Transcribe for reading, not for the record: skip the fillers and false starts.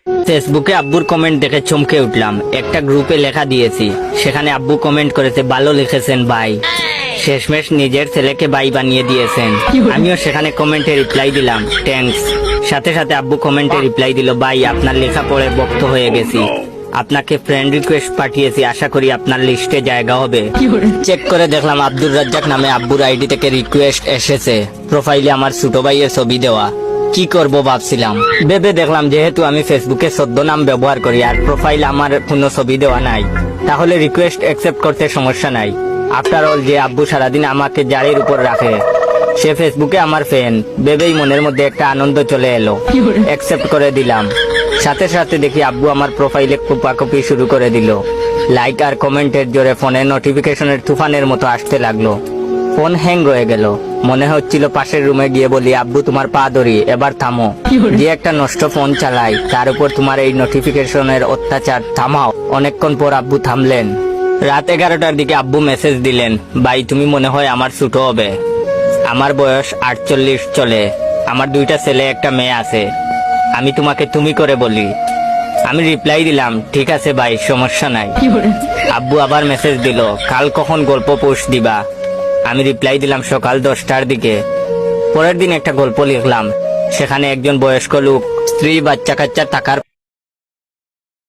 ফেসবুকে আব্বুর কমেন্ট দেখে চমকে উঠলাম। একটা গ্রুপে লেখা দিয়েছি, সেখানে আব্বু কমেন্ট করেছে, ভালো লিখেছেন ভাই। শেষমেশ নিজের ছেলেকে ভাই বানিয়ে দিয়েছেন। আমিও সেখানে কমেন্টে রিপ্লাই দিলাম, থ্যাঙ্কস। সাথে সাথে আব্বু কমেন্টে রিপ্লাই দিল, ভাই আপনার লেখা পড়ে বক্ত হয়ে গেছি, আপনাকে ফ্রেন্ড রিকোয়েস্ট পাঠিয়েছি, আশা করি আপনার লিস্টে জায়গা হবে। চেক করে দেখলাম আব্দুর রাজ্জাক নামে আব্বুর আইডি থেকে রিকোয়েস্ট এসেছে, প্রোফাইলে আমার ছোট ভাইয়ের ছবি দেওয়া। কি করব ভাবছিলাম, ভেবে দেখলাম যেহেতু আমি ফেসবুকে ছদ্মনাম ব্যবহার করি আর প্রোফাইল আমার কোনো ছবি দেওয়া নাই, তাহলে রিকোয়েস্ট অ্যাকসেপ্ট করতে সমস্যা নাই। আফটার অল যে আব্বু সারাদিন আমাকে জারির উপর রাখে, সে ফেসবুকে আমার ফ্যান ভেবেই মনের মধ্যে একটা আনন্দ চলে এলো। অ্যাকসেপ্ট করে দিলাম। সাথে সাথে দেখি আব্বু আমার প্রোফাইলে কোপাকুপি শুরু করে দিল। লাইক আর কমেন্টের জোরে ফোনের নোটিফিকেশনের তুফানের মতো আসতে লাগলো। ফোন হ্যাং হয়ে গেল। মনে হচ্ছিল পাশের রুমে গিয়ে বলি, আব্বু তোমার পা ধরি, এবার থামো। যে একটা নষ্ট ফোন চালাই, তার উপর তোমার এই নোটিফিকেশনের অত্যাচার, থামাও। অনেকক্ষণ পর আব্বু থামলেন। রাত 11টার দিকে আব্বু মেসেজ দিলেন, ভাই তুমি মনে হয় আমার ছোট হবে, আমার বয়স 48 চলে, আমার 2টা ছেলে একটা মেয়ে আছে, আমি তোমাকে তুমি করে বলি। আমি রিপ্লাই দিলাম, ঠিক আছে ভাই, সমস্যা নাই। আব্বু আবার মেসেজ দিল, কাল কখন গল্প পোস্ট দিবা? আমি রিপ্লাই দিলাম, সকাল 10টার দিকে। পরের দিন একটা গল্প লিখলাম, সেখানে একজন বয়স্ক লোক স্ত্রী বাচ্চা কাচ্চা থাকার